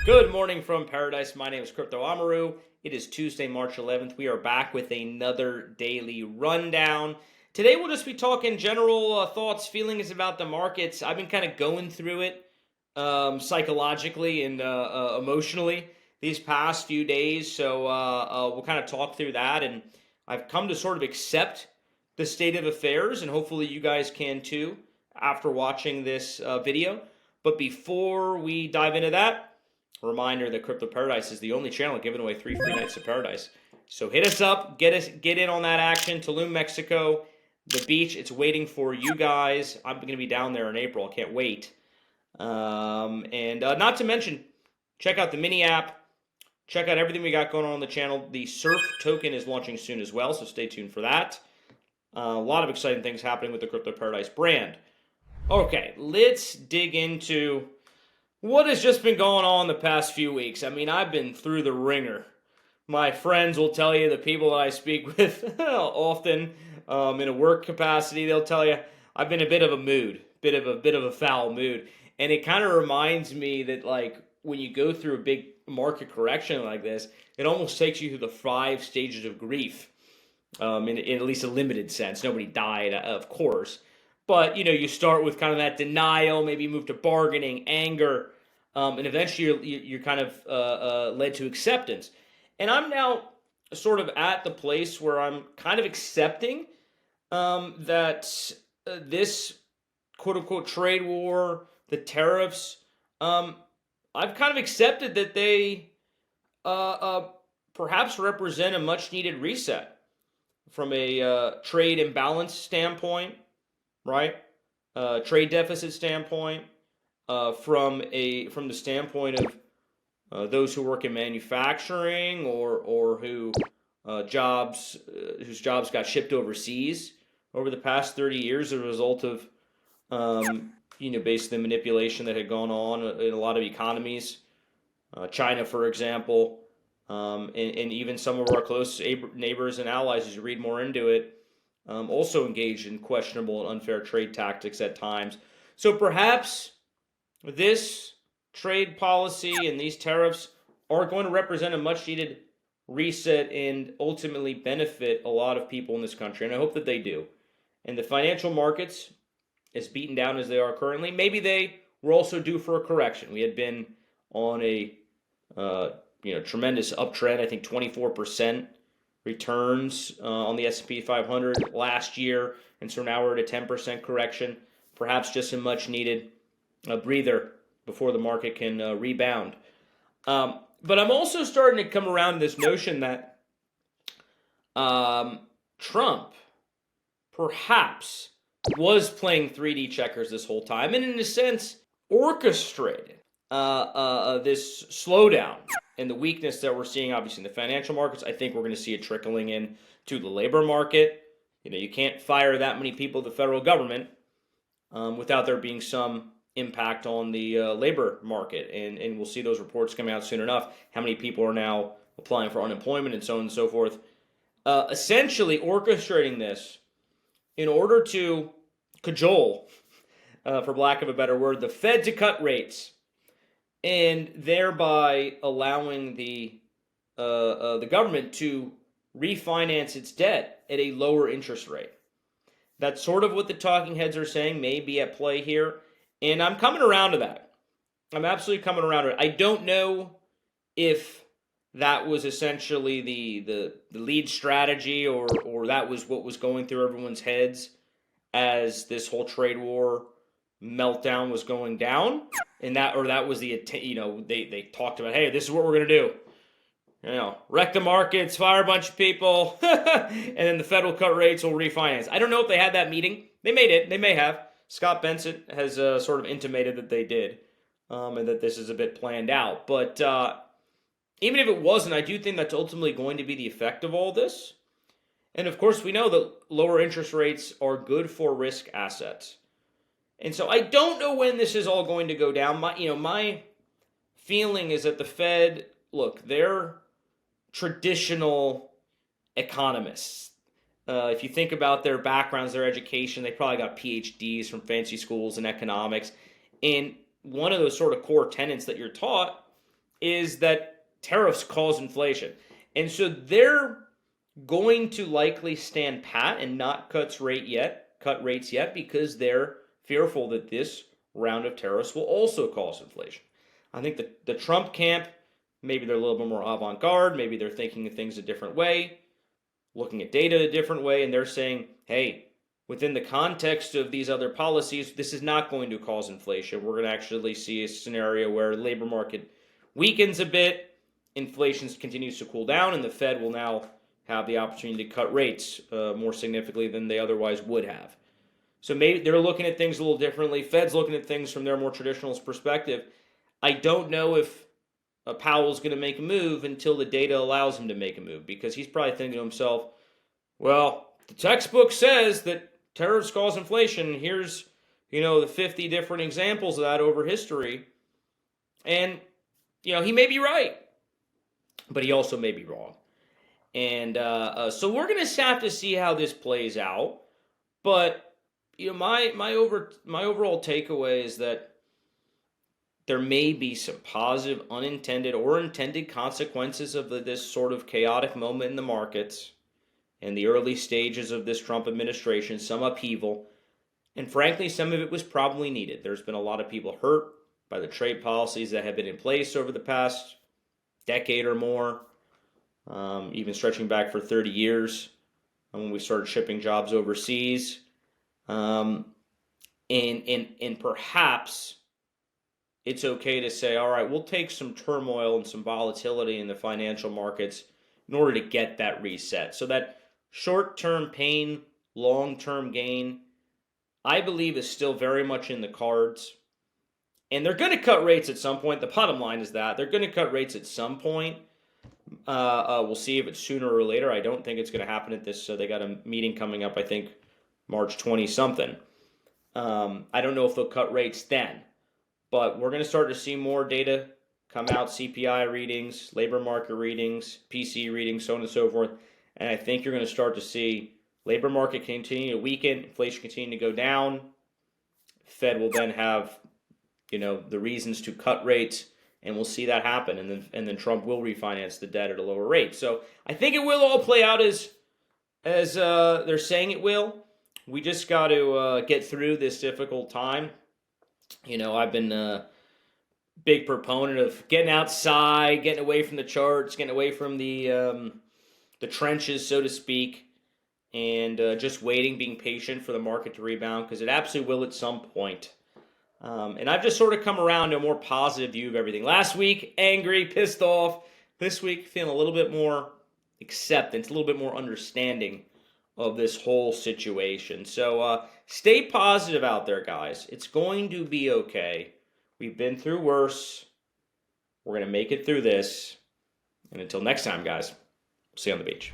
Good morning from paradise. My name is Crypto Amaru. It is Tuesday, March 11th. We are back with another daily rundown. Today we'll just be talking general thoughts, feelings about the markets. I've been kind of going through it psychologically and emotionally these past few days. So we'll kind of talk through that. And I've come to sort of accept the state of affairs, and hopefully you guys can too after watching this video. But before we dive into that, a reminder that Crypto Paradise is the only channel giving away 3 free nights of paradise. So hit us up, get in on that action. Tulum, Mexico, the beach, it's waiting for you guys. I'm going to be down there in April. I can't wait. And not to mention, check out the mini app. Check out everything we got going on the channel. The Surf token is launching soon as well, so stay tuned for that. A lot of exciting things happening with the Crypto Paradise brand. Okay, let's dig into what has just been going on the past few weeks. I mean, I've been through the ringer. My friends will tell you, the people that I speak with often in a work capacity, they'll tell you I've been in a bit of a mood, bit of a foul mood. And it kind of reminds me that, like, when you go through a big market correction like this, it almost takes you through the 5 stages of grief, in at least a limited sense. Nobody died, of course. But, you know, you start with kind of that denial, maybe you move to bargaining, anger, and eventually you're kind of led to acceptance. And I'm now sort of at the place where I'm kind of accepting that this quote-unquote trade war, the tariffs, I've kind of accepted that they perhaps represent a much-needed reset from a trade imbalance standpoint, right? Trade deficit standpoint, from the standpoint of those who work in manufacturing or whose jobs got shipped overseas over the past 30 years as a result of basically the manipulation that had gone on in a lot of economies, China, for example, and even some of our close neighbors and allies, as you read more into it, also engaged in questionable and unfair trade tactics at times. So perhaps this trade policy and these tariffs are going to represent a much-needed reset and ultimately benefit a lot of people in this country, and I hope that they do. And the financial markets, as beaten down as they are currently, maybe they were also due for a correction. We had been on a tremendous uptrend. I think 24% returns on the S&P 500 last year, and so now we're at a 10% correction. Perhaps just a much-needed breather before the market can rebound. But I'm also starting to come around to this notion that Trump perhaps was playing 3D checkers this whole time, and in a sense orchestrated this slowdown and the weakness that we're seeing, obviously, in the financial markets. I think we're going to see it trickling in to the labor market. You know, you can't fire that many people at the federal government without there being some impact on the labor market. And we'll see those reports coming out soon enough, how many people are now applying for unemployment and so on and so forth. Essentially orchestrating this in order to cajole, for lack of a better word, the Fed to cut rates, and thereby allowing the government to refinance its debt at a lower interest rate. That's sort of what the talking heads are saying may be at play here, and I'm coming around to that. I'm absolutely coming around to it. I don't know if that was essentially the lead strategy, or that was what was going through everyone's heads as this whole trade war meltdown was going down, and that was the, they talked about, hey, this is what we're going to do. Wreck the markets, fire a bunch of people, and then the Fed will cut rates, will refinance. I don't know if they had that meeting. They made it. They may have. Scott Bensett has sort of intimated that they did, and that this is a bit planned out. But even if it wasn't, I do think that's ultimately going to be the effect of all this. And of course, we know that lower interest rates are good for risk assets. And so I don't know when this is all going to go down. My feeling is that the Fed, look, they're traditional economists. If you think about their backgrounds, their education, they probably got PhDs from fancy schools in economics. And one of those sort of core tenets that you're taught is that tariffs cause inflation. And so they're going to likely stand pat and not cut rates yet because they're fearful that this round of tariffs will also cause inflation. I think the Trump camp, maybe they're a little bit more avant-garde, maybe they're thinking of things a different way, looking at data a different way, and they're saying, hey, within the context of these other policies, this is not going to cause inflation. We're going to actually see a scenario where the labor market weakens a bit, inflation continues to cool down, and the Fed will now have the opportunity to cut rates more significantly than they otherwise would have. So maybe they're looking at things a little differently. Fed's looking at things from their more traditionalist perspective. I don't know if Powell's going to make a move until the data allows him to make a move, because he's probably thinking to himself, well, the textbook says that tariffs cause inflation. Here's, the 50 different examples of that over history. And, he may be right, but he also may be wrong. And so we're going to have to see how this plays out. But, my overall takeaway is that there may be some positive, unintended, or intended consequences of this sort of chaotic moment in the markets and the early stages of this Trump administration, some upheaval. And frankly, some of it was probably needed. There's been a lot of people hurt by the trade policies that have been in place over the past decade or more, even stretching back for 30 years when we started shipping jobs overseas. And perhaps it's okay to say, all right, we'll take some turmoil and some volatility in the financial markets in order to get that reset. So that short-term pain, long-term gain, I believe is still very much in the cards. And they're going to cut rates at some point. The bottom line is that they're going to cut rates at some point. We'll see if it's sooner or later. I don't think it's going to happen at this. They got a meeting coming up, I think, March 20-something. I don't know if they'll cut rates then. But we're going to start to see more data come out, CPI readings, labor market readings, PC readings, so on and so forth. And I think you're going to start to see labor market continue to weaken, inflation continue to go down. Fed will then have, the reasons to cut rates, and we'll see that happen. And then Trump will refinance the debt at a lower rate. So I think it will all play out as they're saying it will. We just got to get through this difficult time. I've been a big proponent of getting outside, getting away from the charts, getting away from the trenches, so to speak, and just waiting, being patient for the market to rebound, because it absolutely will at some point. And I've just sort of come around to a more positive view of everything. Last week, angry, pissed off. This week, feeling a little bit more acceptance, a little bit more understanding of this whole situation. So stay positive out there, guys. It's going to be okay. We've been through worse. We're going to make it through this. And until next time, guys, see you on the beach.